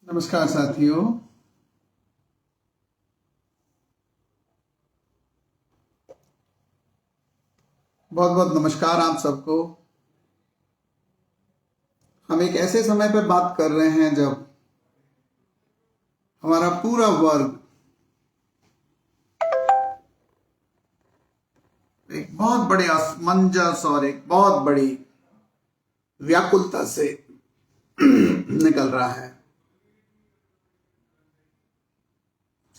नमस्कार साथियों। बहुत बहुत नमस्कार आप सबको। हम एक ऐसे समय पर बात कर रहे हैं जब हमारा पूरा वर्ग एक बहुत बड़े असमंजस और एक बहुत बड़ी व्याकुलता से निकल रहा है।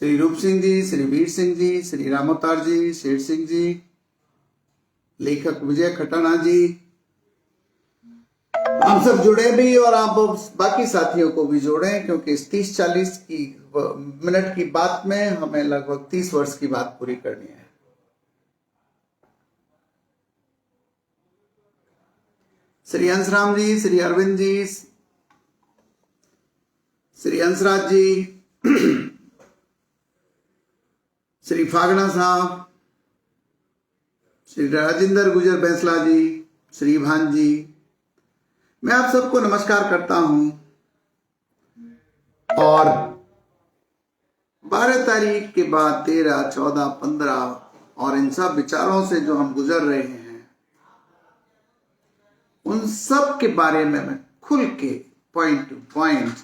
श्री रूप सिंह जी, श्री वीर सिंह जी, श्री रामोतार जी, शेर सिंह जी, लेखक विजय खटाना जी, हम सब जुड़े भी और आप बाकी साथियों को भी जोड़ें, क्योंकि इस 30-40 मिनट की बात में हमें लगभग 30 वर्ष की बात पूरी करनी है। श्री हंसराम जी, श्री अरविंद जी, श्री हंसराज जी, श्री फागना साहब, श्री राजेंद्र गुजर बैंसला जी, श्री भान जी, मैं आप सबको नमस्कार करता हूं। और 12 तारीख के बाद 13, 14, 15 और इन सब विचारों से जो हम गुजर रहे हैं, उन सब के बारे में मैं खुल के पॉइंट टू पॉइंट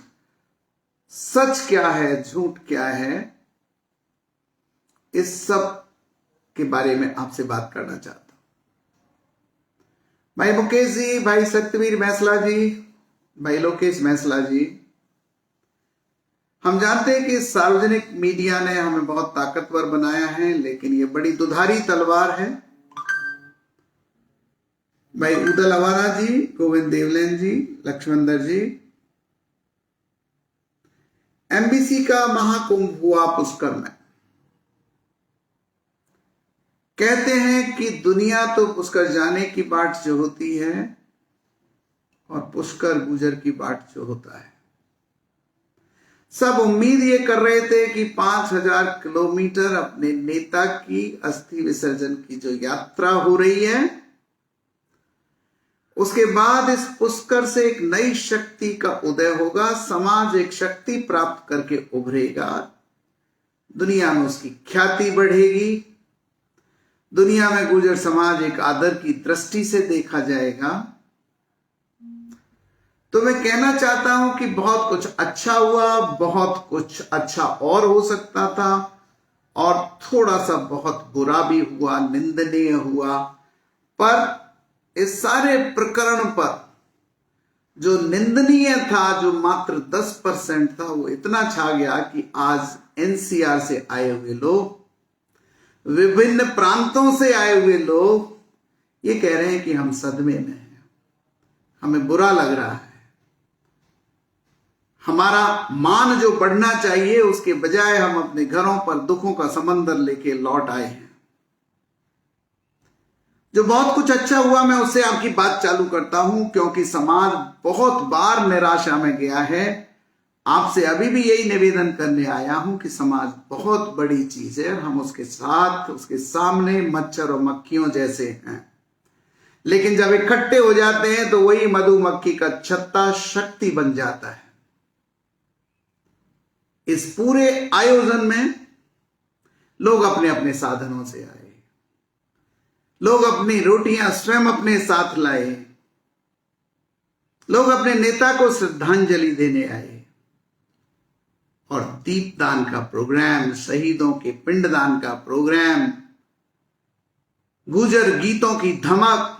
सच क्या है, झूठ क्या है, इस सब के बारे में आपसे बात करना चाहता हूं। भाई मुकेश जी, भाई सत्यवीर बैंसला जी, भाई लोकेश बैंसला जी, हम जानते हैं कि सार्वजनिक मीडिया ने हमें बहुत ताकतवर बनाया है, लेकिन ये बड़ी दुधारी तलवार है। भाई उदल अवारा जी, गोविंद देवलैन जी, लक्ष्मणदर जी, एमबीसी का महाकुंभ हुआ पुष्कर में। कहते हैं कि दुनिया तो पुष्कर जाने की बाट जो होती है और पुष्कर गुजर की बाट जो होता है। सब उम्मीद ये कर रहे थे कि 5000 किलोमीटर अपने नेता की अस्थि विसर्जन की जो यात्रा हो रही है, उसके बाद इस पुष्कर से एक नई शक्ति का उदय होगा, समाज एक शक्ति प्राप्त करके उभरेगा, दुनिया में उसकी ख्याति बढ़ेगी, दुनिया में गुर्जर समाज एक आदर की दृष्टि से देखा जाएगा। तो मैं कहना चाहता हूं कि बहुत कुछ अच्छा हुआ, बहुत कुछ अच्छा और हो सकता था, और थोड़ा सा बहुत बुरा भी हुआ, निंदनीय हुआ। पर इस सारे प्रकरण पर जो निंदनीय था, जो मात्र 10% था, वो इतना छा गया कि आज एनसीआर से आए हुए लोग, विभिन्न प्रांतों से आए हुए लोग ये कह रहे हैं कि हम सदमे में हैं, हमें बुरा लग रहा है, हमारा मान जो बढ़ना चाहिए उसके बजाय हम अपने घरों पर दुखों का समंदर लेके लौट आए हैं। जो बहुत कुछ अच्छा हुआ, मैं उससे आपकी बात चालू करता हूं, क्योंकि समाज बहुत बार निराशा में गया है। आपसे अभी भी यही निवेदन करने आया हूं कि समाज बहुत बड़ी चीज है और हम उसके साथ, उसके सामने मच्छर और मक्खियों जैसे हैं, लेकिन जब इकट्ठे हो जाते हैं तो वही मधुमक्खी का छत्ता शक्ति बन जाता है। इस पूरे आयोजन में लोग अपने अपने साधनों से आए, लोग अपनी रोटियां स्वयं अपने साथ लाए, लोग अपने नेता को श्रद्धांजलि देने आए, और दीपदान का प्रोग्राम, शहीदों के पिंडदान का प्रोग्राम, गुजर गीतों की धमक,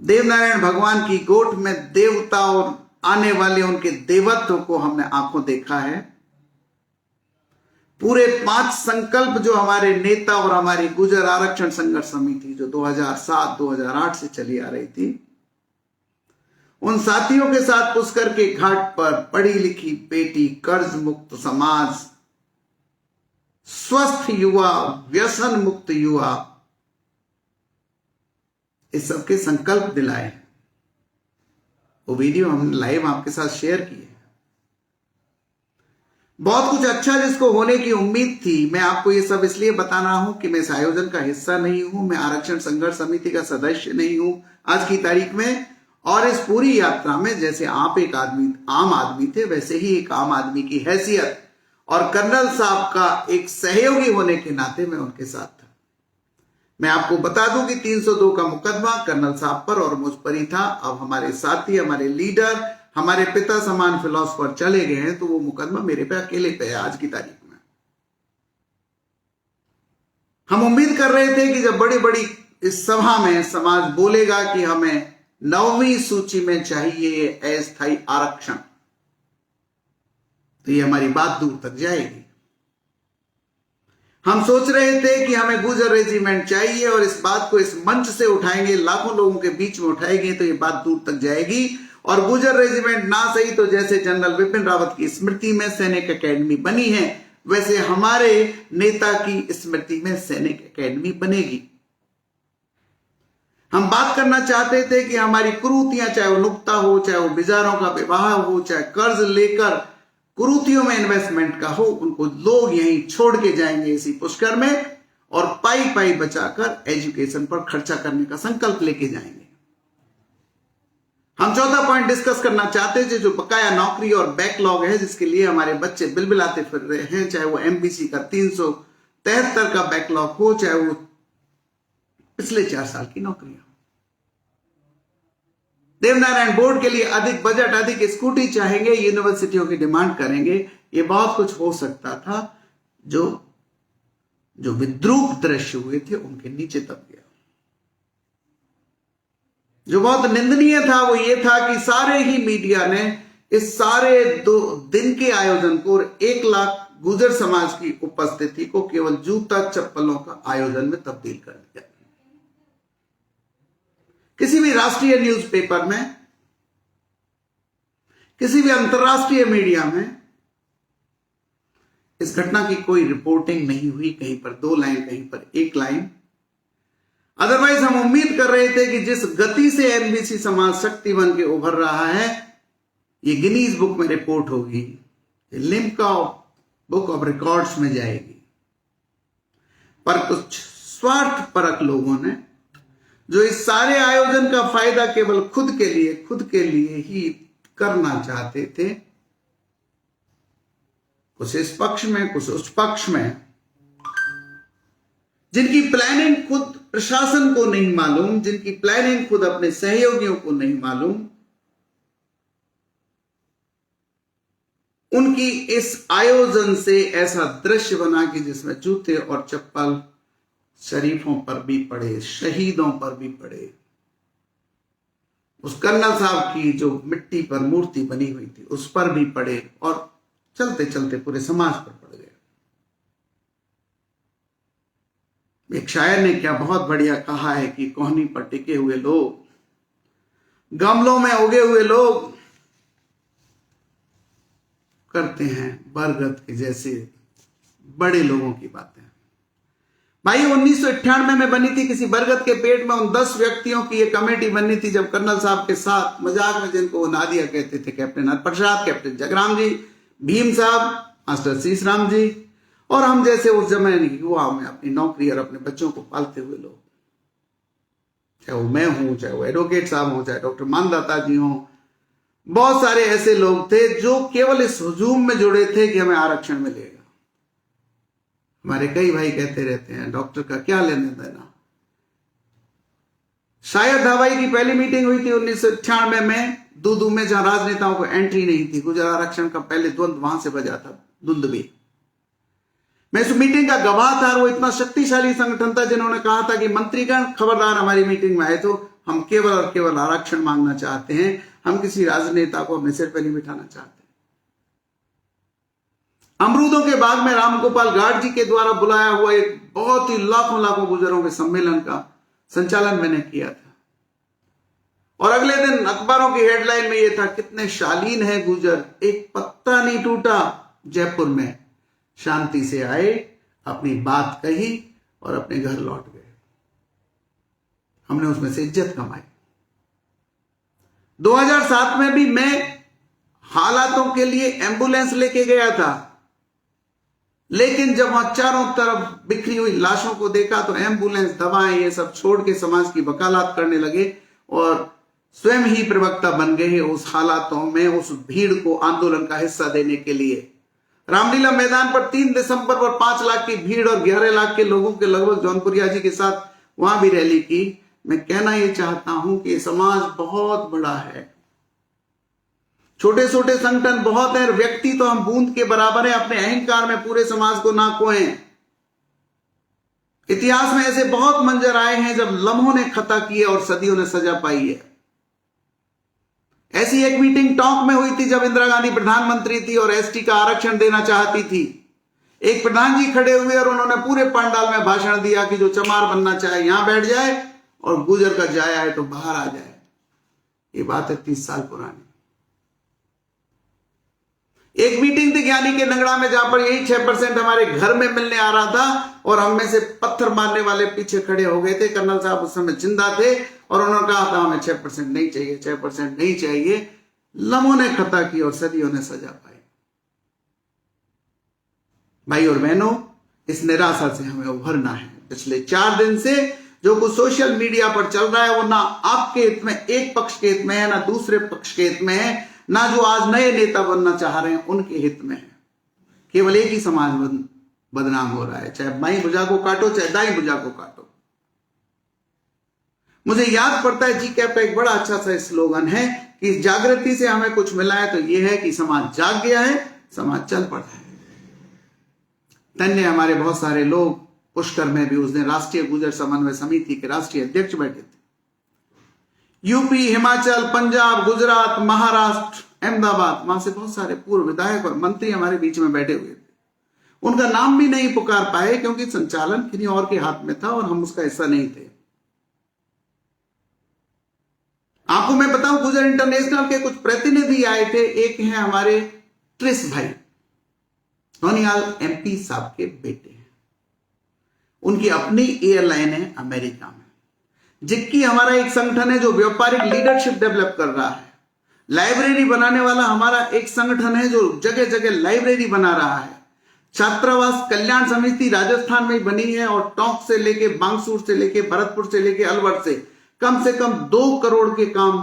देवनारायण भगवान की गोठ में देवता और आने वाले उनके देवत्व को हमने आंखों देखा है। पूरे 5 संकल्प जो हमारे नेता और हमारी गुजर आरक्षण संघर्ष समिति जो 2007-2008 से चली आ रही थी, उन साथियों के साथ पुष्कर के घाट पर पढ़ी लिखी बेटी, कर्ज मुक्त समाज, स्वस्थ युवा, व्यसन मुक्त युवा, इस सबके संकल्प दिलाए। वो वीडियो हमने लाइव आपके साथ शेयर की है। बहुत कुछ अच्छा जिसको होने की उम्मीद थी। मैं आपको ये सब इसलिए बता रहा हूं कि मैं इस आयोजन का हिस्सा नहीं हूं, मैं आरक्षण संघर्ष समिति का सदस्य नहीं हूं आज की तारीख में, और इस पूरी यात्रा में जैसे आप एक आम आदमी थे, वैसे ही एक आम आदमी की हैसियत और कर्नल साहब का एक सहयोगी होने के नाते मैं उनके साथ था। मैं आपको बता दूं कि 302 का मुकदमा कर्नल साहब पर और मुझ पर ही था। अब हमारे साथी, हमारे लीडर, हमारे पिता समान फिलोसफर चले गए हैं, तो वो मुकदमा मेरे पे अकेले पे है आज की तारीख में। हम उम्मीद कर रहे थे कि जब बड़ी बड़ी इस सभा में समाज बोलेगा कि हमें 9वीं सूची में चाहिए अस्थायी आरक्षण, तो ये हमारी बात दूर तक जाएगी। हम सोच रहे थे कि हमें गुर्जर रेजिमेंट चाहिए और इस बात को इस मंच से उठाएंगे, लाखों लोगों के बीच में उठाएंगे, तो ये बात दूर तक जाएगी। और गुर्जर रेजिमेंट ना सही तो जैसे जनरल विपिन रावत की स्मृति में सैनिक अकेडमी बनी है, वैसे हमारे नेता की स्मृति में सैनिक अकेडमी बनेगी। हम बात करना चाहते थे कि हमारी कुरीतियां, चाहे वो नुक्ता हो, चाहे वो बिजारों का विवाह हो, चाहे कर्ज लेकर कुरीतियों में इन्वेस्टमेंट का हो, उनको लोग यहीं छोड़ के जाएंगे इसी पुष्कर में और पाई पाई बचाकर एजुकेशन पर खर्चा करने का संकल्प लेके जाएंगे। हम चौथा पॉइंट डिस्कस करना चाहते थे, जो बकाया नौकरी और बैकलॉग है, जिसके लिए हमारे बच्चे बिलबिलाते फिर रहे हैं, चाहे वो एमबीसी का 373 का बैकलॉग हो, चाहे वो पिछले 4 साल की नौकरियां। देवनारायण बोर्ड के लिए अधिक बजट, अधिक स्कूटी चाहेंगे, यूनिवर्सिटियों की डिमांड करेंगे। ये बहुत कुछ हो सकता था। जो विद्रूप दृश्य हुए थे उनके नीचे दब गया। जो बहुत निंदनीय था वो ये था कि सारे ही मीडिया ने इस सारे 2 दिन के आयोजन को 1 लाख गुर्जर समाज की उपस्थिति को केवल जूता चप्पलों का आयोजन में तब्दील कर दिया। किसी भी राष्ट्रीय न्यूज़पेपर में, किसी भी अंतर्राष्ट्रीय मीडिया में इस घटना की कोई रिपोर्टिंग नहीं हुई। कहीं पर 2 लाइन, कहीं पर 1 लाइन। अदरवाइज हम उम्मीद कर रहे थे कि जिस गति से एमबीसी समाज शक्ति बन के उभर रहा है, ये गिनीज बुक में रिपोर्ट होगी, लिम्का बुक ऑफ रिकॉर्ड्स में जाएगी। पर कुछ स्वार्थपरक लोगों ने, जो इस सारे आयोजन का फायदा केवल खुद के लिए ही करना चाहते थे, कुछ इस पक्ष में, कुछ उस पक्ष में, जिनकी प्लानिंग खुद प्रशासन को नहीं मालूम, जिनकी प्लानिंग खुद अपने सहयोगियों को नहीं मालूम, उनकी इस आयोजन से ऐसा दृश्य बना कि जिसमें जूते और चप्पल शरीफों पर भी पड़े, शहीदों पर भी पड़े। उस कर्नल साहब की जो मिट्टी पर मूर्ति बनी हुई थी उस पर भी पड़े और चलते चलते पूरे समाज पर पड़ गए। एक शायर ने क्या बहुत बढ़िया कहा है कि कोहनी पर टिके हुए लोग, गमलों में उगे हुए लोग करते हैं बरगद के जैसे बड़े लोगों की बातें। भाई 1998 में बनी थी किसी बरगद के पेड़ में उन 10 व्यक्तियों की एक कमेटी बनी थी, जब कर्नल साहब के साथ मजाक में, जिनको वो नादिया कहते थे, कैप्टन हरप्रसाद, कैप्टन जगराम जी, भीम साहब, मास्टर शीशराम जी और हम जैसे उस जमाने की युवा में अपनी नौकरी और अपने बच्चों को पालते हुए लोग, चाहे वो मैं हूं, चाहे वो एडवोकेट साहब हो, चाहे डॉक्टर मानदाता जी हो, बहुत सारे ऐसे लोग थे जो केवल इस हुजूम में जुड़े थे कि हमें आरक्षण मिलेगा। हमारे कई भाई कहते रहते हैं डॉक्टर का क्या लेने देना। शायद हवाई की पहली मीटिंग हुई थी 1998 में दूदू में, जहां राजनेताओं को एंट्री नहीं थी। गुर्जर आरक्षण का पहले द्वंद्व वहां से बजा था, धुंधवी। मैं इस मीटिंग का गवाह था। वो इतना शक्तिशाली संगठन था जिन्होंने कहा था कि मंत्रीगण खबरदार, हमारी मीटिंग में आए तो हम केवल और केवल आरक्षण मांगना चाहते हैं, हम किसी राजनेता को अपने सिर पर नहीं बिठाना चाहते। अमरूदों के बाग में रामगोपाल गार्ड जी के द्वारा बुलाया हुआ एक बहुत ही लाखों गुर्जरों के सम्मेलन का संचालन मैंने किया था और अगले दिन अखबारों की हेडलाइन में यह था, कितने शालीन है गुर्जर, एक पत्ता नहीं टूटा, जयपुर में शांति से आए, अपनी बात कही और अपने घर लौट गए। हमने उसमें से इज्जत कमाई। 2007 में भी मैं हालातों के लिए एम्बुलेंस लेके गया था, लेकिन जब वहां चारों तरफ बिखरी हुई लाशों को देखा तो एम्बुलेंस, दवाएं, ये सब छोड़ के समाज की वकालत करने लगे और स्वयं ही प्रवक्ता बन गए उस हालातों में उस भीड़ को आंदोलन का हिस्सा देने के लिए। रामलीला मैदान पर 3 दिसंबर पर 5 लाख की भीड़ और 11 लाख के लोगों के लगभग जौनपुरिया जी के साथ वहां भी रैली की। मैं कहना यह चाहता हूं कि समाज बहुत बड़ा है, छोटे छोटे संगठन बहुत हैं, व्यक्ति तो हम बूंद के बराबर हैं। अपने अहंकार में पूरे समाज को ना खोएं। इतिहास में ऐसे बहुत मंजर आए हैं जब लम्हों ने खता किए और सदियों ने सजा पाई है। ऐसी एक मीटिंग टोंक में हुई थी जब इंदिरा गांधी प्रधानमंत्री थी और एसटी का आरक्षण देना चाहती थी। एक प्रधान जी खड़े हुए और उन्होंने पूरे पंडाल में भाषण दिया कि जो चमार बनना चाहे यहां बैठ जाए और गुजर का जाया है तो बाहर आ जाए। ये बात है 30 साल पुरानी। एक मीटिंग थी ज्ञानी के नगड़ा में जहां पर यही 6% हमारे घर में मिलने आ रहा था और हम में से पत्थर मारने वाले पीछे खड़े हो गए थे। कर्नल साहब उस समय जिंदा थे और उन्होंने कहा था हमें 6% नहीं चाहिए, 6% नहीं चाहिए। लम्हों ने खता की और सदियों ने सजा पाई। भाई और बहनों, इस निराशा से हमें उभरना है। पिछले 4 दिन से जो कुछ सोशल मीडिया पर चल रहा है वो ना आपके हित में, एक पक्ष के हित में है, ना दूसरे पक्ष के हित में है, ना जो आज नए नेता बनना चाह रहे हैं उनके हित में है। केवल एक ही समाज बदनाम हो रहा है, चाहे बाई भुजा को काटो चाहे दाई भुजा को काटो। मुझे याद पड़ता है जी कैप का एक बड़ा अच्छा सा स्लोगन है कि इस जागृति से हमें कुछ मिला है तो यह है कि समाज जाग गया है, समाज चल पड़ा है। धन्य हमारे बहुत सारे लोग, पुष्कर में भी उस दिन राष्ट्रीय गुर्जर समन्वय समिति के राष्ट्रीय अध्यक्ष बैठे थे। यूपी, हिमाचल, पंजाब, गुजरात, महाराष्ट्र, अहमदाबाद, वहां से बहुत सारे पूर्व विधायक और मंत्री हमारे बीच में बैठे हुए थे। उनका नाम भी नहीं पुकार पाए क्योंकि संचालन किन्हीं और के हाथ में था और हम उसका हिस्सा नहीं थे। आपको मैं बताऊं, गुजर इंटरनेशनल के कुछ प्रतिनिधि आए थे। एक हैं हमारे ट्रिस भाई, सोनियाल MP साहब के बेटे हैं। उनकी अपनी एयरलाइन है अमेरिका में। जिक्की हमारा एक संगठन है जो व्यापारिक लीडरशिप डेवलप कर रहा है। लाइब्रेरी बनाने वाला हमारा एक संगठन है जो जगह जगह लाइब्रेरी बना रहा है। छात्रावास कल्याण समिति राजस्थान में बनी है और टोंक से लेके बांगसूर से लेके भरतपुर से लेके अलवर से कम 2 करोड़ के काम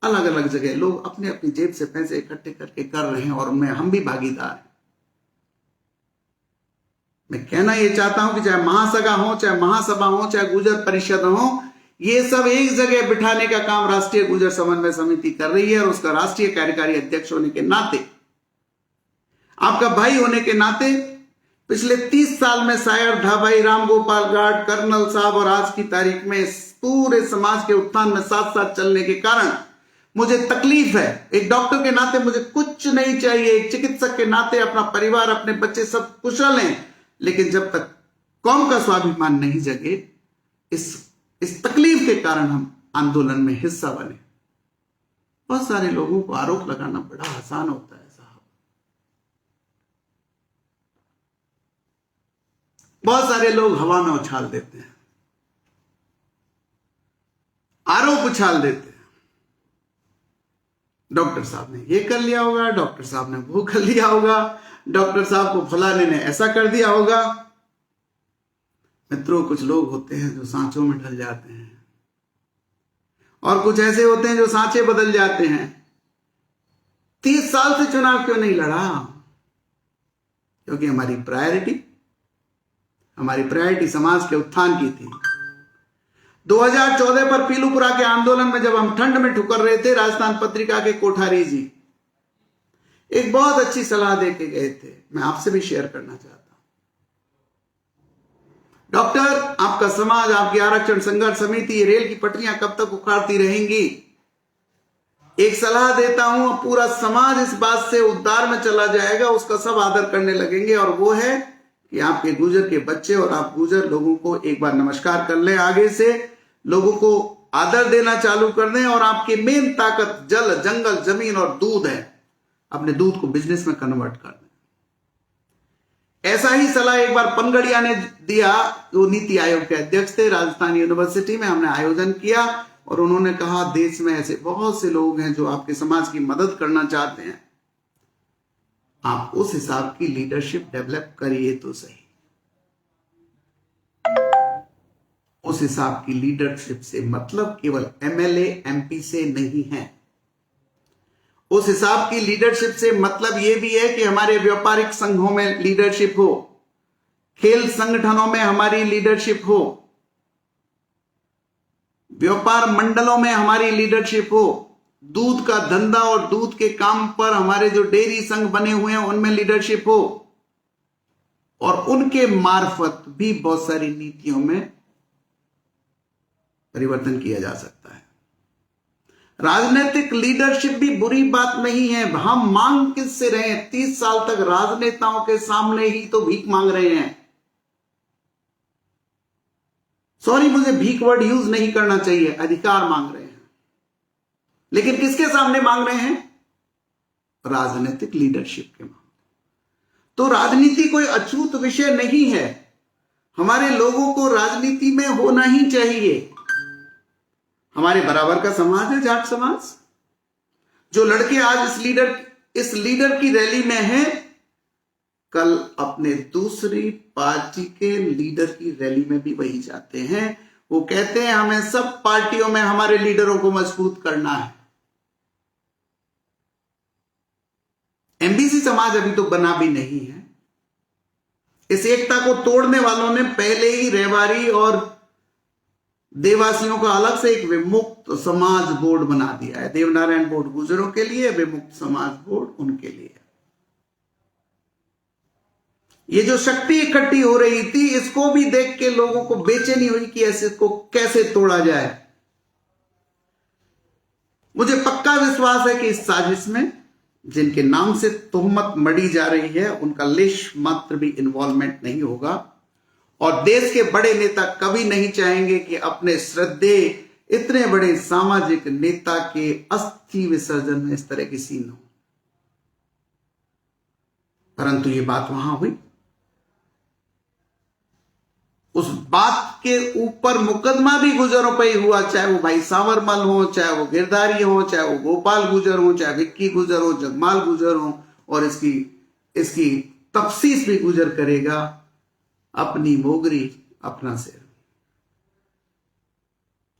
अलग अलग जगह लोग अपने अपनी जेब से पैसे इकट्ठे करके कर रहे हैं और उनमें हम भी भागीदार हैं। मैं कहना यह चाहता हूं कि चाहे महासभा हो, चाहे महासभा हो, चाहे गुर्जर परिषद हो, ये सब एक जगह बिठाने का काम राष्ट्रीय गुर्जर समन्वय समिति कर रही है और उसका राष्ट्रीय कार्यकारी अध्यक्ष होने के नाते, आपका भाई होने के नाते, पिछले 30 साल में शायर धाबाई, राम गोपाल गार्ड, कर्नल साहब और आज की तारीख में पूरे समाज के उत्थान में साथ साथ चलने के कारण मुझे तकलीफ है। एक डॉक्टर के नाते मुझे कुछ नहीं चाहिए, एक चिकित्सक के नाते अपना परिवार, अपने बच्चे सब कुशल हैं, लेकिन जब तक कौम का स्वाभिमान नहीं जगे, इस तकलीफ के कारण हम आंदोलन में हिस्सा बने। बहुत सारे लोगों को आरोप लगाना बड़ा आसान होता है साहब। बहुत सारे लोग हवा में उछाल देते हैं, आरोप उछाल देते हैं। डॉक्टर साहब ने ये कर लिया होगा, डॉक्टर साहब ने वो कर लिया होगा, डॉक्टर साहब को फलाने ने ऐसा कर दिया होगा। मित्रों, कुछ लोग होते हैं जो सांचों में ढल जाते हैं और कुछ ऐसे होते हैं जो सांचे बदल जाते हैं। 30 साल से चुनाव क्यों नहीं लड़ा? क्योंकि हमारी प्रायोरिटी समाज के उत्थान की थी। 2014 पर पीलूपुरा के आंदोलन में जब हम ठंड में ठुकर रहे थे, राजस्थान पत्रिका के कोठारी जी एक बहुत अच्छी सलाह देके गए थे, मैं आपसे भी शेयर करना चाहता हूं। डॉक्टर, आपका समाज, आपकी आरक्षण संघर्ष समिति ये रेल की पटरियां कब तक उखाड़ती रहेंगी? एक सलाह देता हूं, पूरा समाज इस बात से उद्धार में चला जाएगा, उसका सब आदर करने लगेंगे, और वो है कि आपके गुर्जर के बच्चे और आप गुर्जर लोगों को एक बार नमस्कार कर लें, आगे से लोगों को आदर देना चालू कर दें, और आपकी मेन ताकत जल, जंगल, जमीन और दूध है, अपने दूध को बिजनेस में कन्वर्ट कर दें। ऐसा ही सलाह एक बार पनगड़िया ने दिया, जो नीति आयोग के अध्यक्ष थे। राजस्थान यूनिवर्सिटी में हमने आयोजन किया और उन्होंने कहा, देश में ऐसे बहुत से लोग हैं जो आपके समाज की मदद करना चाहते हैं, आप उस हिसाब की लीडरशिप डेवलप करिए तो सही। उस उस हिसाब की लीडरशिप से मतलब केवल एमएलए एमपी से नहीं है। उस हिसाब की लीडरशिप से मतलब यह भी है कि हमारे व्यापारिक संघों में लीडरशिप हो, खेल संगठनों में हमारी लीडरशिप हो, व्यापार मंडलों में हमारी लीडरशिप हो, दूध का धंधा और दूध के काम पर हमारे जो डेयरी संघ बने हुए हैं उनमें लीडरशिप हो, और उनके मार्फत भी बहुत सारी नीतियों में परिवर्तन किया जा सकता है। राजनीतिक लीडरशिप भी बुरी बात नहीं है। हम मांग किससे रहे हैं? 30 साल तक राजनेताओं के सामने ही तो भीख मांग रहे हैं। सॉरी, मुझे भीख वर्ड यूज नहीं करना चाहिए, अधिकार मांग रहे हैं। लेकिन किसके सामने मांग रहे हैं? राजनीतिक लीडरशिप के मांग। तो राजनीति कोई अछूत विषय नहीं है। हमारे लोगों को राजनीति में होना ही चाहिए। हमारे बराबर का समाज है जाट समाज। जो लड़के आज इस लीडर की रैली में हैं, कल अपने दूसरी पार्टी के लीडर की रैली में भी वही जाते हैं। वो कहते हैं हमें सब पार्टियों में हमारे लीडरों को मजबूत करना है। एमबीसी समाज अभी तो बना भी नहीं है। इस एकता को तोड़ने वालों ने पहले ही रेवाड़ी और देवासियों का अलग से एक विमुक्त समाज बोर्ड बना दिया है। देवनारायण बोर्ड गुजरों के लिए, विमुक्त समाज बोर्ड उनके लिए। ये जो शक्ति इकट्ठी हो रही थी, इसको भी देख के लोगों को बेचैनी हुई कि ऐसे इसको कैसे तोड़ा जाए। मुझे पक्का विश्वास है कि इस साजिश में जिनके नाम से तोहमत मढ़ी जा रही है उनका लेश मात्र भी इन्वॉल्वमेंट नहीं होगा। और देश के बड़े नेता कभी नहीं चाहेंगे कि अपने श्रद्धेय इतने बड़े सामाजिक नेता के अस्थि विसर्जन में इस तरह की सीन हो। परंतु ये बात वहां हुई। उस बात के ऊपर मुकदमा भी गुजरों पे ही हुआ, चाहे वो भाई सांवरमल हो, चाहे वो गिरधारी हो, चाहे वो गोपाल गुजर हो, चाहे विक्की गुजर हो, जगमाल गुजर हो, और इसकी तफसीस भी गुजर करेगा अपनी मोगरी अपना सिर।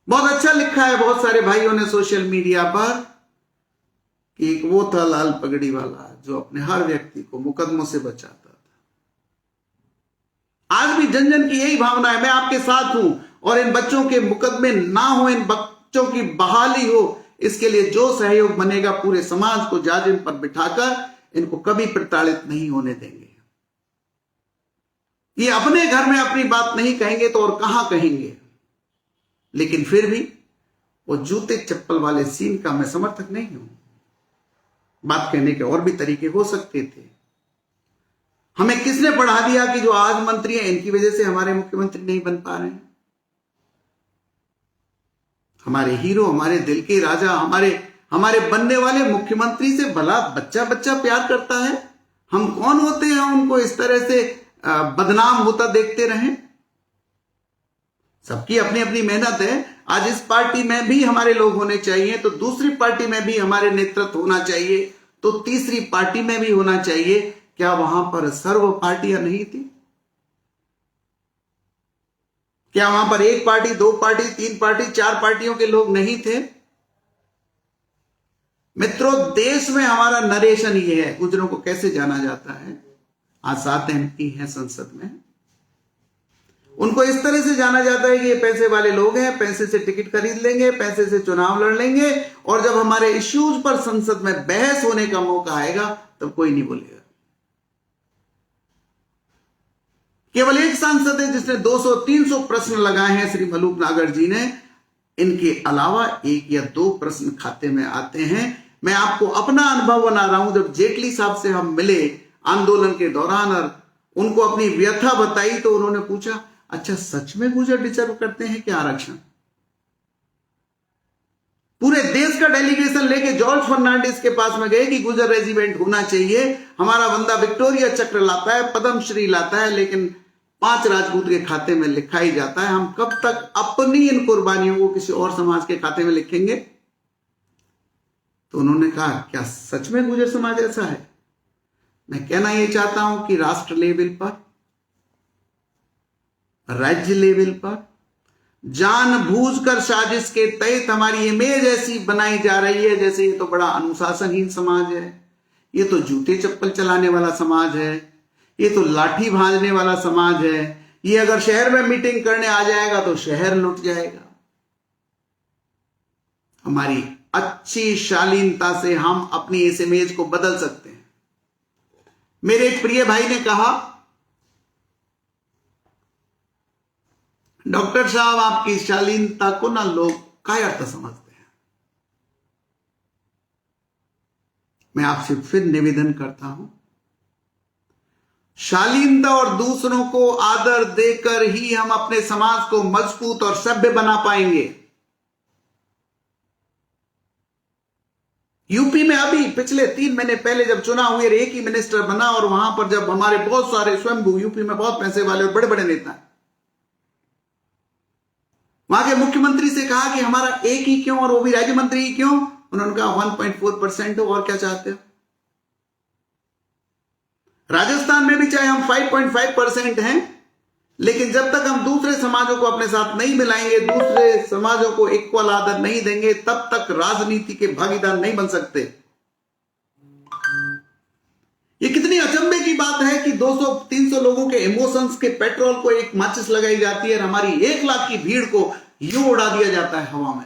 बहुत अच्छा लिखा है बहुत सारे भाइयों ने सोशल मीडिया पर कि एक वो था लाल पगड़ी वाला जो अपने हर व्यक्ति को मुकदमों से बचाता था। आज भी जन जन की यही भावना है, मैं आपके साथ हूं और इन बच्चों के मुकदमे ना हो, इन बच्चों की बहाली हो, इसके लिए जो सहयोग बनेगा पूरे समाज को जाजिम पर बिठाकर इनको कभी प्रताड़ित नहीं होने देंगे। ये अपने घर में अपनी बात नहीं कहेंगे तो और कहां कहेंगे। लेकिन फिर भी वो जूते चप्पल वाले सीन का मैं समर्थक नहीं हूं। बात कहने के और भी तरीके हो सकते थे। हमें किसने पढ़ा दिया कि जो आज मंत्री हैं इनकी वजह से हमारे मुख्यमंत्री नहीं बन पा रहे हैं? हमारे हीरो, हमारे दिल के राजा, हमारे बनने वाले मुख्यमंत्री से भला बच्चा बच्चा प्यार करता है। हम कौन होते हैं उनको इस तरह से बदनाम होता देखते रहें? सबकी अपनी अपनी मेहनत है। आज इस पार्टी में भी हमारे लोग होने चाहिए, तो दूसरी पार्टी में भी हमारे नेतृत्व होना चाहिए, तो तीसरी पार्टी में भी होना चाहिए। क्या वहां पर सर्व पार्टियां नहीं थी? क्या वहां पर एक पार्टी, दो पार्टी, तीन पार्टी, चार पार्टियों के लोग नहीं थे? मित्रों, देश में हमारा नरेशन ये है, गुजरों को कैसे जाना जाता है। आज 7 MP हैं संसद में, उनको इस तरह से जाना जाता है कि ये पैसे वाले लोग हैं, पैसे से टिकट खरीद लेंगे, पैसे से चुनाव लड़ लेंगे, और जब हमारे इश्यूज पर संसद में बहस होने का मौका आएगा तब कोई नहीं बोलेगा। केवल एक सांसद है जिसने 200-300 प्रश्न लगाए हैं, श्री मलूक नागर जी ने। इनके अलावा 1 या 2 प्रश्न खाते में आते हैं। मैं आपको अपना अनुभव बना रहा हूं। जब जेटली साहब से हम मिले आंदोलन के दौरान और उनको अपनी व्यथा बताई, तो उन्होंने पूछा, अच्छा सच में गुजर डिजर्व करते हैं क्या आरक्षण? पूरे देश का डेलीगेशन लेके जॉर्ज फर्नांडिस के पास में गए कि गुजर रेजिमेंट होना चाहिए। हमारा बंदा विक्टोरिया चक्र लाता है, पद्मश्री लाता है, लेकिन 5 राजपूत के खाते में लिखा ही जाता है। हम कब तक अपनी इन कुर्बानियों को किसी और समाज के खाते में लिखेंगे? तो उन्होंने कहा, क्या सच में गुजर समाज ऐसा है? मैं कहना यह चाहता हूं कि राष्ट्र लेवल पर, राज्य लेवल पर, जानबूझकर साजिश के तहत हमारी इमेज ऐसी बनाई जा रही है जैसे ये तो बड़ा अनुशासनहीन समाज है, ये तो जूते चप्पल चलाने वाला समाज है, ये तो लाठी भांजने वाला समाज है, ये अगर शहर में मीटिंग करने आ जाएगा तो शहर लुट जाएगा। हमारी अच्छी शालीनता से हम अपनी इस इमेज को बदल सकते हैं। मेरे एक प्रिय भाई ने कहा, डॉक्टर साहब आपकी शालीनता को ना लोग कायरता समझते हैं। मैं आपसे फिर निवेदन करता हूं, शालीनता और दूसरों को आदर देकर ही हम अपने समाज को मजबूत और सभ्य बना पाएंगे। यूपी में अभी पिछले 3 महीने पहले जब चुनाव हुए, एक ही मिनिस्टर बना और वहां पर जब हमारे बहुत सारे स्वयंभू, यूपी में बहुत पैसे वाले और बड़े बड़े नेता हैं, वहां के मुख्यमंत्री से कहा कि हमारा एक ही क्यों और वो भी राज्य मंत्री ही क्यों? उन्होंने कहा 1.4% हो, और क्या चाहते हो? राजस्थान में भी चाहे हम 5.5% हैं, लेकिन जब तक हम दूसरे समाजों को अपने साथ नहीं मिलाएंगे, दूसरे समाजों को इक्वल आदर नहीं देंगे, तब तक राजनीति के भागीदार नहीं बन सकते। ये कितनी अचंभे की बात है कि 200-300 लोगों के इमोशंस के पेट्रोल को एक माचिस लगाई जाती है और हमारी 1 लाख की भीड़ को यूं उड़ा दिया जाता है हवा में।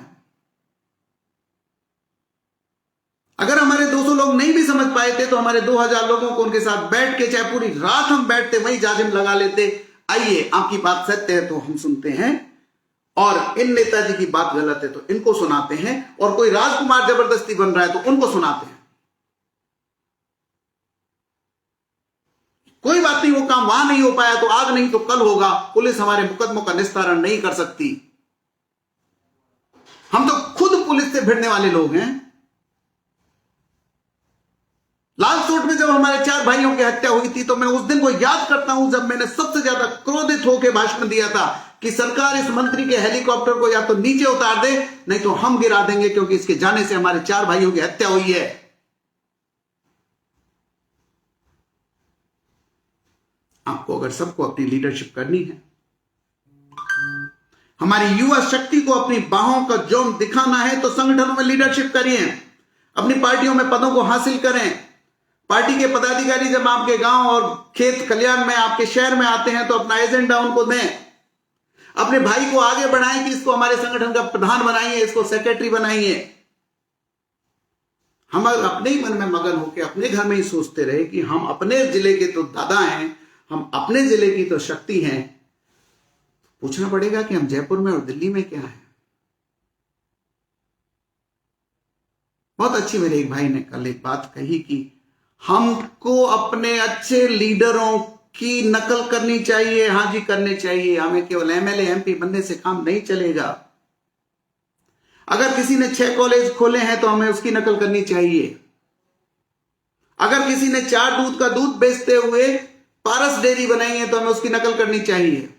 अगर हमारे 200 लोग नहीं भी समझ पाए थे तो हमारे 2000 लोगों को उनके साथ बैठ के, चाहे पूरी रात हम बैठते वहीं जाजिम लगा लेते, आइए आपकी बात सत्य है तो हम सुनते हैं, और इन नेताजी की बात गलत है तो इनको सुनाते हैं, और कोई राजकुमार जबरदस्ती बन रहा है तो उनको सुनाते हैं। कोई बात नहीं, वो काम वहां नहीं हो पाया तो आज नहीं तो कल होगा। पुलिस हमारे मुकदमों का निस्तारण नहीं कर सकती। हम तो खुद पुलिस से भिड़ने वाले लोग हैं। लालसोट में जब हमारे 4 भाइयों की हत्या हुई थी तो मैं उस दिन को याद करता हूं जब मैंने सबसे ज्यादा क्रोधित होकर भाषण दिया था कि सरकार इस मंत्री के हेलीकॉप्टर को या तो नीचे उतार दे, नहीं तो हम गिरा देंगे, क्योंकि इसके जाने से हमारे 4 भाइयों की हत्या हुई है। आपको अगर सबको अपनी लीडरशिप करनी है, हमारी युवा शक्ति को अपनी बाहों का जोम दिखाना है, तो संगठनों में लीडरशिप करिए, अपनी पार्टियों में पदों को हासिल करें। पार्टी के पदाधिकारी जब आपके गांव और खेत खलियान में, आपके शहर में आते हैं तो अपना एजेंडा उनको दें। अपने भाई को आगे बढ़ाएं कि इसको हमारे संगठन का प्रधान बनाइए, इसको सेक्रेटरी बनाइए। हम अपने ही मन में मगन होकर अपने घर में ही सोचते रहे कि हम अपने जिले के तो दादा हैं, हम अपने जिले की तो शक्ति हैं, पूछना पड़ेगा कि हम जयपुर में और दिल्ली में क्या है। बहुत अच्छी मेरे एक भाई ने कल एक बात कही कि हमको अपने अच्छे लीडरों की नकल करनी चाहिए। हाँ जी, करनी चाहिए। हमें केवल एमएलए एमपी बनने से काम नहीं चलेगा। अगर किसी ने 6 कॉलेज खोले हैं तो हमें उसकी नकल करनी चाहिए। अगर किसी ने 4 दूध का दूध बेचते हुए पारस डेयरी बनाई है तो हमें उसकी नकल करनी चाहिए।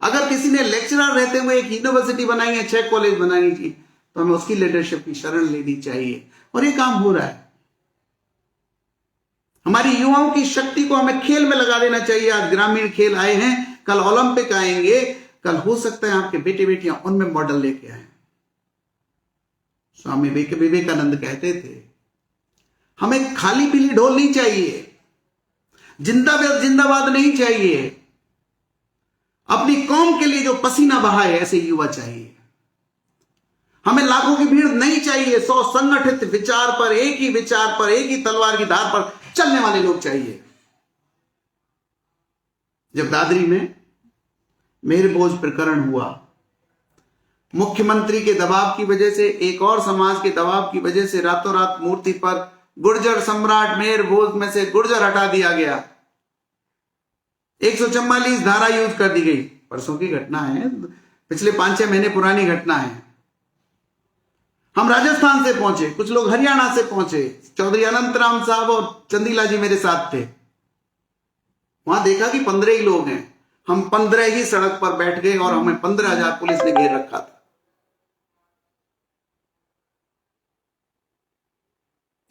अगर किसी ने लेक्चरर रहते हुए एक यूनिवर्सिटी बनाई है, 6 कॉलेज बनाई थी, तो हमें उसकी लीडरशिप की शरण लेनी चाहिए। और ये काम हो रहा है। हमारी युवाओं की शक्ति को हमें खेल में लगा देना चाहिए। आज ग्रामीण खेल आए हैं, कल ओलंपिक आएंगे, कल हो सकता है आपके बेटे बेटियां उनमें मॉडल लेके आए। स्वामी विवेकानंद कहते थे, हमें खाली पीली ढोल नहीं चाहिए, जिंदाबाद नहीं चाहिए। अपनी कौम के लिए जो पसीना बहाए ऐसे युवा चाहिए। हमें लाखों की भीड़ नहीं चाहिए, 100 संगठित विचार पर, एक ही विचार पर, एक ही तलवार की धार पर चलने वाले लोग चाहिए। जब दादरी में मेहरभोज प्रकरण हुआ, मुख्यमंत्री के दबाव की वजह से, एक और समाज के दबाव की वजह से रातों रात मूर्ति पर गुर्जर सम्राट मेहरभोज में से गुर्जर हटा दिया गया। 144 धारा यूज कर दी गई। परसों की घटना है, पिछले 5-6 महीने पुरानी घटना है। हम राजस्थान से पहुंचे, कुछ लोग हरियाणा से पहुंचे। चौधरी अनंतराम साहब और चंदीला जी मेरे साथ थे। वहां देखा कि 15 ही लोग हैं। हम 15 ही सड़क पर बैठ गए और हमें 15,000 पुलिस ने घेर रखा था।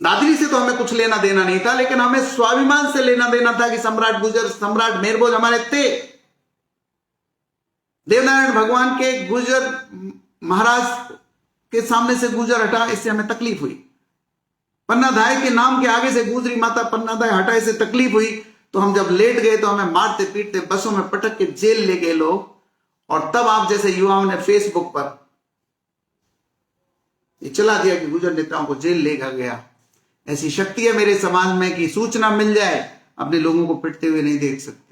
दादरी से तो हमें कुछ लेना देना नहीं था, लेकिन हमें स्वाभिमान से लेना देना था कि सम्राट गुर्जर, सम्राट मेहरभोज हमारे थे। देवनारायण भगवान के गुर्जर महाराज के सामने से गुर्जर हटा, इससे हमें तकलीफ हुई। पन्नाधाय के नाम के आगे से गुजरी माता पन्नाधाय हटा, इससे तकलीफ हुई। तो हम जब लेट गए तो हमें मारते पीटते बसों में पटक के जेल ले गए लोग। और तब आप जैसे युवाओं ने फेसबुक पर ये चला दिया कि गुर्जर नेताओं को जेल लेगा गया। ऐसी शक्ति है मेरे समाज में कि सूचना मिल जाए, अपने लोगों को पिटते हुए नहीं देख सकते।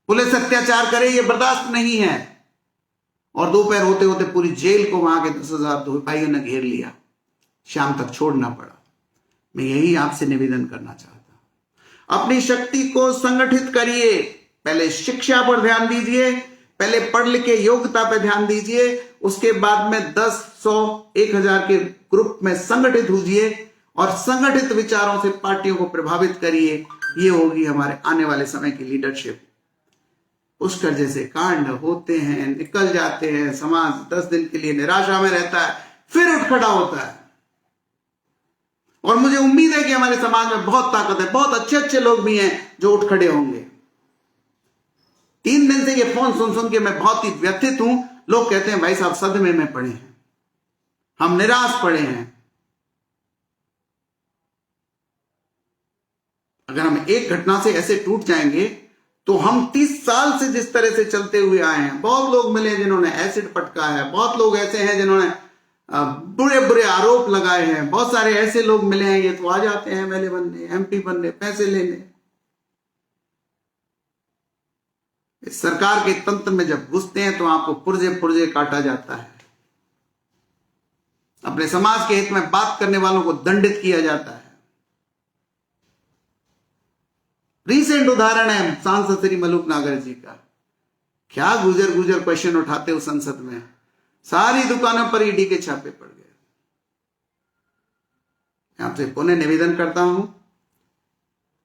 पुलिस अत्याचार करे ये बर्दाश्त नहीं है। और दोपहर होते होते पूरी जेल को वहां के 10,000 भाइयों ने घेर लिया, शाम तक छोड़ना पड़ा। मैं यही आपसे निवेदन करना चाहता। अपनी शक्ति को संगठित करिए। पहले शिक्षा पर ध्यान दीजिए, पहले पढ़ लिख के योग्यता पर ध्यान दीजिए, उसके बाद में 10, 100, 1000 के ग्रुप में संगठित होइए और संगठित विचारों से पार्टियों को प्रभावित करिए। ये होगी हमारे आने वाले समय की लीडरशिप। पुष्कर जैसे कांड होते हैं, निकल जाते हैं, समाज 10 दिन के लिए निराशा में रहता है, फिर उठ खड़ा होता है। और मुझे उम्मीद है कि हमारे समाज में बहुत ताकत है, बहुत अच्छे अच्छे लोग भी हैं जो उठ खड़े होंगे। 3 दिन से ये फोन सुन सुन के मैं बहुत ही व्यथित हूं। लोग कहते हैं भाई साहब सदमे में पड़े हैं, हम निराश पड़े हैं। अगर हम एक घटना से ऐसे टूट जाएंगे तो हम 30 साल से जिस तरह से चलते हुए आए हैं, बहुत लोग मिले जिन्होंने एसिड पटका है, बहुत लोग ऐसे हैं जिन्होंने बुरे बुरे आरोप लगाए हैं, बहुत सारे ऐसे लोग मिले हैं, ये तो आ जाते हैं एमएलए बनने, एमपी बनने, पैसे लेने। इस सरकार के तंत्र में जब घुसते हैं तो आपको पुर्जे पुर्जे काटा जाता है। अपने समाज के हित में बात करने वालों को दंडित किया जाता है। रीसेंट उदाहरण है सांसद श्री मलूक नागर जी का। क्या गुजर गुजर क्वेश्चन उठाते हो संसद में, सारी दुकानों पर ईडी के छापे पड़ गए। मैं आपसे पुनः निवेदन करता हूं,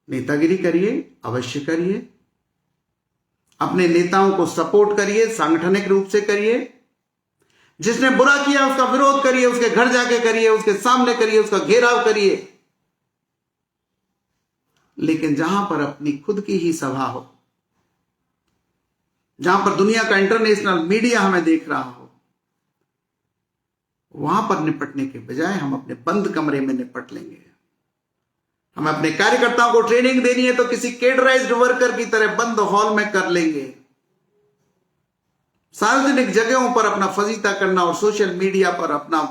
नेतागिरी करिए, अवश्य करिए। अपने नेताओं को सपोर्ट करिए, सांगठनिक रूप से करिए। जिसने बुरा किया उसका विरोध करिए, उसके घर जाके करिए, उसके सामने करिए, उसका घेराव करिए। लेकिन जहां पर अपनी खुद की ही सभा हो, जहां पर दुनिया का इंटरनेशनल मीडिया हमें देख रहा हो, वहां पर निपटने के बजाय हम अपने बंद कमरे में निपट लेंगे। हमें अपने कार्यकर्ताओं को ट्रेनिंग देनी है तो किसी केडराइज्ड वर्कर की तरह बंद हॉल में कर लेंगे। सार्वजनिक जगहों पर अपना फजीता करना और सोशल मीडिया पर अपना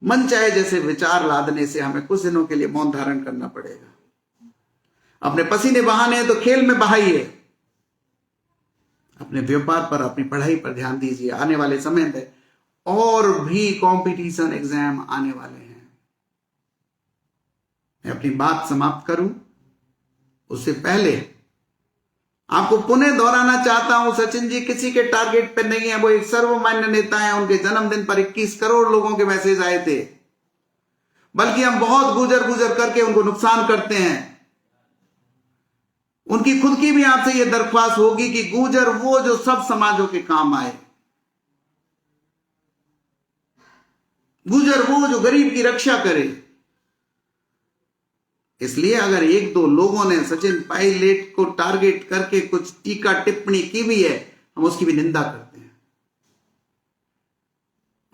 मन चाहे जैसे विचार लादने से हमें कुछ दिनों के लिए मौन धारण करना पड़ेगा। अपने पसीने बहाने हैं तो खेल में बहाइए। अपने व्यापार पर, अपनी पढ़ाई पर ध्यान दीजिए। आने वाले समय में और भी कंपटीशन एग्जाम आने वाले हैं। मैं अपनी बात समाप्त करूं उससे पहले आपको पुनः दोहराना चाहता हूं, सचिन जी किसी के टारगेट पे नहीं है। वो एक सर्वमान्य नेता है। उनके जन्मदिन पर 21 करोड़ लोगों के मैसेज आए थे, बल्कि हम बहुत गुजर गुजर करके उनको नुकसान करते हैं। उनकी खुद की भी आपसे यह दरख्वास्त होगी कि गुजर वो जो सब समाजों के काम आए, गुजर वो जो गरीब की रक्षा करे। इसलिए अगर 1-2 लोगों ने सचिन पायलट को टारगेट करके कुछ टीका टिप्पणी की भी है, हम उसकी भी निंदा करते हैं,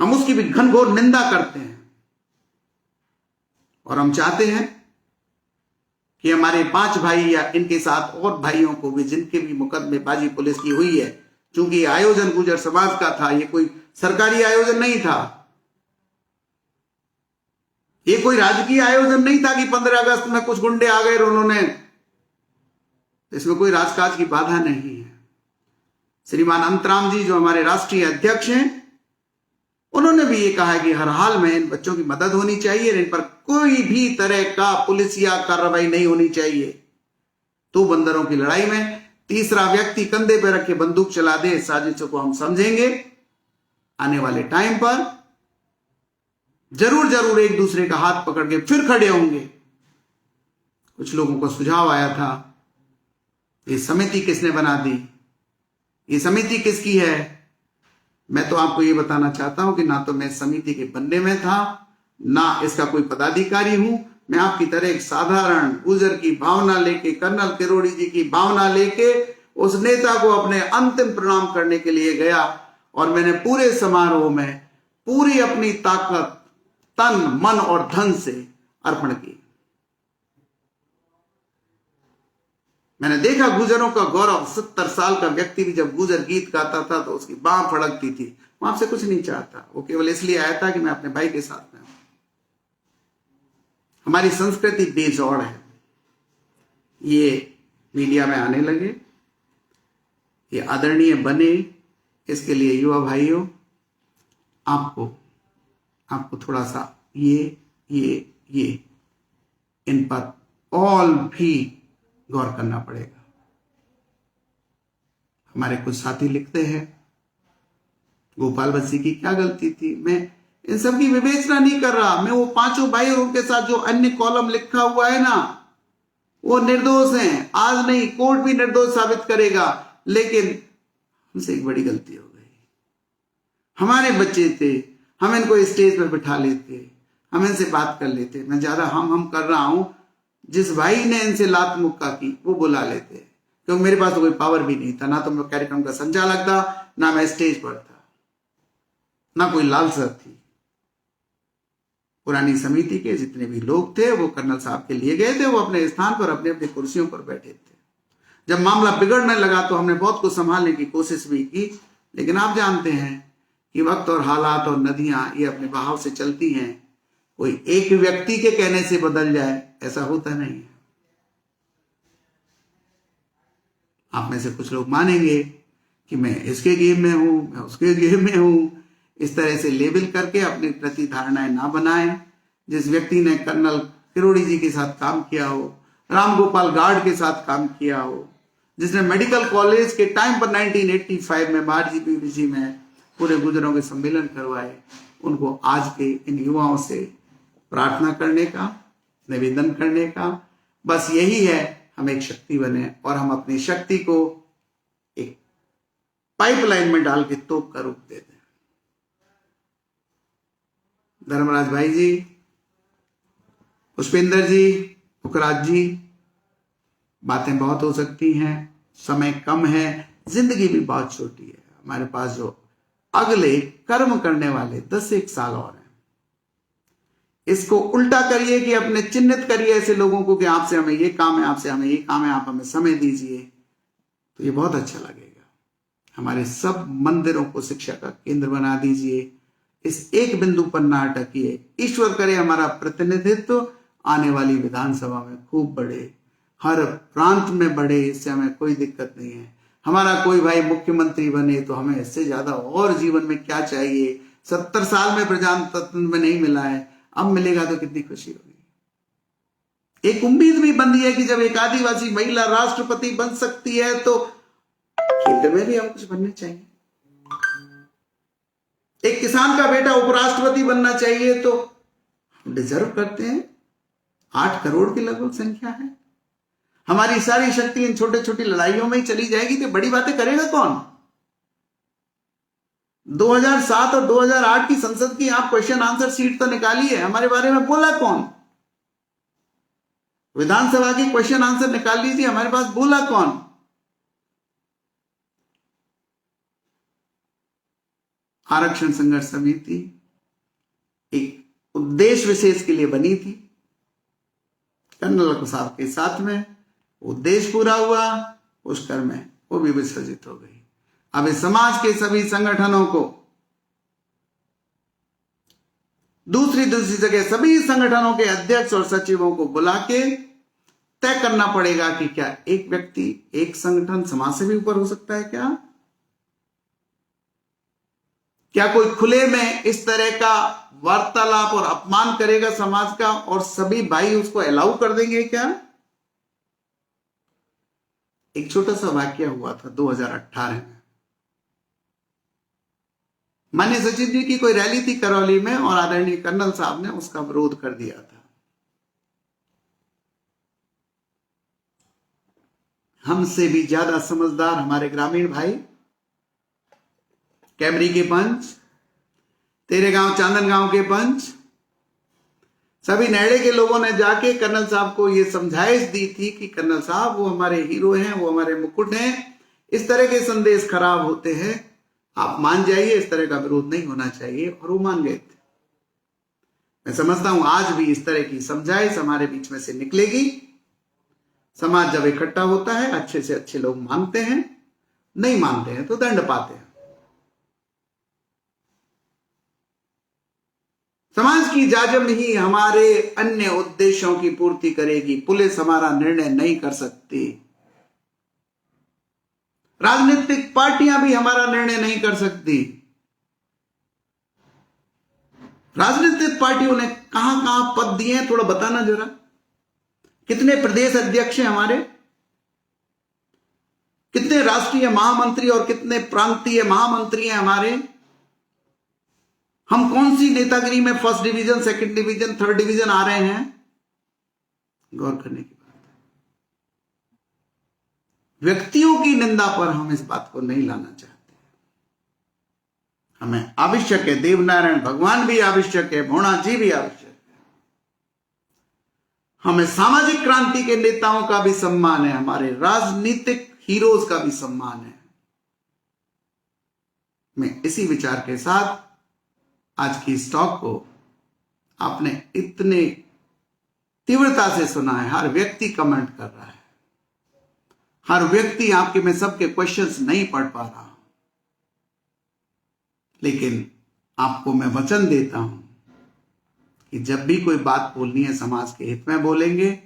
हम उसकी भी घनघोर निंदा करते हैं। और हम चाहते हैं कि हमारे 5 भाई या इनके साथ और भाइयों को भी, जिनके भी मुकदमेबाजी पुलिस की हुई है, क्योंकि आयोजन गुजर समाज का था, ये कोई सरकारी आयोजन नहीं था, ये कोई राजकीय आयोजन नहीं था कि 15 अगस्त में कुछ गुंडे आ गए और उन्होंने, इसमें कोई राजकाज की बाधा नहीं है। श्रीमान अंतराम जी जो हमारे राष्ट्रीय अध्यक्ष हैं, उन्होंने भी ये कहा है कि हर हाल में इन बच्चों की मदद होनी चाहिए, इन पर कोई भी तरह का पुलिसिया कार्रवाई नहीं होनी चाहिए। तो बंदरों की लड़ाई में तीसरा व्यक्ति कंधे पर रखे बंदूक चला दे, साजिशों को हम समझेंगे। आने वाले टाइम पर जरूर जरूर एक दूसरे का हाथ पकड़ के फिर खड़े होंगे। कुछ लोगों को सुझाव आया था, ये समिति किसने बना दी, ये समिति किसकी है? मैं तो आपको ये बताना चाहता हूं कि ना तो मैं समिति के बनने में था, ना इसका कोई पदाधिकारी हूं। मैं आपकी तरह एक साधारण गुजर की भावना लेके, कर्नल किरोड़ी जी की भावना लेके उस नेता को अपने अंतिम प्रणाम करने के लिए गया और मैंने पूरे समारोह में पूरी अपनी ताकत तन मन और धन से अर्पण की। मैंने देखा गुजरों का गौरव। 70 साल का व्यक्ति भी जब गुजर गीत गाता था तो उसकी बांह फड़कती थी। वो आपसे कुछ नहीं चाहता, वो केवल इसलिए आया था कि मैं अपने भाई के साथ में हूं। हमारी संस्कृति बेजोड़ है। ये मीडिया में आने लगे, ये आदरणीय बने, इसके लिए युवा भाइयों आपको थोड़ा सा ये इन पर और भी गौर करना पड़ेगा। हमारे कुछ साथी लिखते हैं गोपाल बस्सी की क्या गलती थी। मैं इन सब की विवेचना नहीं कर रहा। मैं वो 5 भाई और उनके साथ जो अन्य कॉलम लिखा हुआ है ना, वो निर्दोष हैं। आज नहीं, कोर्ट भी निर्दोष साबित करेगा। लेकिन हमसे एक बड़ी गलती हो गई। हमारे बच्चे थे, हम इनको स्टेज पर बिठा लेते, हम इनसे बात कर लेते। मैं ज्यादा हम कर रहा हूं। जिस भाई ने इनसे लात मुक्का की वो बुला लेते, क्योंकि मेरे पास तो कोई पावर भी नहीं था। ना तो मैं कार्यक्रम का संचालक था, ना मैं स्टेज पर था, ना कोई लालसा थी। पुरानी समिति के जितने भी लोग थे वो कर्नल साहब के लिए गए थे। वो अपने स्थान पर अपने अपने कुर्सियों पर बैठे थे। जब मामला बिगड़ने लगा तो हमने बहुत कुछ संभालने की कोशिश भी की। लेकिन आप जानते हैं कि वक्त और हालात और नदियां ये अपने बहाव से चलती हैं। कोई एक व्यक्ति के कहने से बदल जाए ऐसा होता नहीं है। आप में से कुछ लोग मानेंगे कि मैं इसके गेम में हूं, मैं उसके गेम में हूं। इस तरह से लेबल करके अपनी प्रति धारणाएं ना बनाएं। जिस व्यक्ति ने कर्नल किरोड़ी जी के साथ काम किया हो, राम गोपाल गार्ड के साथ काम किया हो, जिसने मेडिकल कॉलेज के टाइम पर 1985 में बारजीपीवीसी में पूरे गुजरों के सम्मेलन करवाए, उनको आज के इन युवाओं से प्रार्थना करने का, निवेदन करने का बस यही है, हम एक शक्ति बने और हम अपनी शक्ति को एक पाइपलाइन में डाल के तोप का रूप दे दें। धर्मराज भाई जी, पुष्पेंद्र जी, पुखराज जी, बातें बहुत हो सकती हैं, समय कम है, जिंदगी भी बहुत छोटी है। हमारे पास जो अगले कर्म करने वाले 10-1 साल और हैं, इसको उल्टा करिए कि अपने चिन्हित करिए ऐसे लोगों को कि आपसे हमें ये काम है, आपसे हमें ये काम है, आप हमें समय दीजिए, तो ये बहुत अच्छा लगेगा। हमारे सब मंदिरों को शिक्षा का केंद्र बना दीजिए। इस एक बिंदु पर ना अटकिए। ईश्वर करे हमारा प्रतिनिधित्व आने वाली विधानसभा में खूब बढ़े, हर प्रांत में बढ़े, इससे हमें कोई दिक्कत नहीं है। हमारा कोई भाई मुख्यमंत्री बने तो हमें इससे ज्यादा और जीवन में क्या चाहिए। 70 साल में प्रजातंत्र में नहीं मिला है, अब मिलेगा तो कितनी खुशी होगी। एक उम्मीद भी बंधी है कि जब एक आदिवासी महिला राष्ट्रपति बन सकती है तो केंद्र में भी हम कुछ बनने चाहिए। एक किसान का बेटा उपराष्ट्रपति बनना चाहिए तो हम डिजर्व करते हैं। 8 करोड़ की लगभग संख्या है। हमारी सारी शक्ति इन छोटे छोटी लड़ाइयों में ही चली जाएगी तो बड़ी बातें करेगा कौन। 2007 और 2008 की संसद की आप क्वेश्चन आंसर सीट तो निकाली है, हमारे बारे में बोला कौन। विधानसभा की क्वेश्चन आंसर निकाल लीजिए, हमारे पास बोला कौन। आरक्षण संघर्ष समिति एक उद्देश्य विशेष के लिए बनी थी, कर्नल साहब के साथ में उद्देश्य पूरा हुआ, उस कर में वो भी विसर्जित हो गई। अब इस समाज के सभी संगठनों को दूसरी जगह सभी संगठनों के अध्यक्ष और सचिवों को बुला के तय करना पड़ेगा कि क्या एक व्यक्ति, एक संगठन समाज से भी ऊपर हो सकता है। क्या कोई खुले में इस तरह का वार्तालाप और अपमान करेगा समाज का और सभी भाई उसको अलाउ कर देंगे क्या। एक छोटा सा वाक्य हुआ था 2018 में। माननीय सचिव जी की कोई रैली थी करौली में और आदरणीय कर्नल साहब ने उसका विरोध कर दिया था। हमसे भी ज्यादा समझदार हमारे ग्रामीण भाई, कैमरी के पंच, तेरे गांव चांदन गांव के पंच, सभी नेड़े के लोगों ने जाके कर्नल साहब को यह समझाइश दी थी कि कर्नल साहब वो हमारे हीरो हैं, वो हमारे मुकुट हैं, इस तरह के संदेश खराब होते हैं, आप मान जाइए, इस तरह का विरोध नहीं होना चाहिए। और वो मान गए थे। मैं समझता हूं आज भी इस तरह की समझाइश हमारे बीच में से निकलेगी। समाज जब इकट्ठा होता है, अच्छे से अच्छे लोग मानते हैं, नहीं मानते हैं तो दंड पाते हैं। समाज की जाजम ही हमारे अन्य उद्देश्यों की पूर्ति करेगी। पुलिस हमारा निर्णय नहीं कर सकती, राजनीतिक पार्टियां भी हमारा निर्णय नहीं कर सकती। राजनीतिक पार्टियों ने कहां कहां पद दिए हैं, थोड़ा बताना जरा। कितने प्रदेश अध्यक्ष हैं हमारे, कितने राष्ट्रीय महामंत्री और कितने प्रांतीय महामंत्री हैं हमारे। हम कौन सी नेतागिरी में first division, second division, third division आ रहे हैं, गौर करने की बात है। व्यक्तियों की निंदा पर हम इस बात को नहीं लाना चाहते। हमें आवश्यक है, देवनारायण भगवान भी आवश्यक है, भोणा जी भी आवश्यक है। हमें सामाजिक क्रांति के नेताओं का भी सम्मान है, हमारे राजनीतिक हीरोज का भी सम्मान है। मैं इसी विचार के साथ आज की इस टॉक को आपने इतने तीव्रता से सुना है। हर व्यक्ति कमेंट कर रहा है, हर व्यक्ति आपके, मैं सबके क्वेश्चंस नहीं पढ़ पा रहा हूं, लेकिन आपको मैं वचन देता हूं कि जब भी कोई बात बोलनी है समाज के हित में बोलेंगे।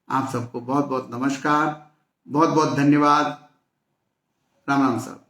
आप सबको बहुत बहुत नमस्कार, बहुत बहुत धन्यवाद। राम राम साहब।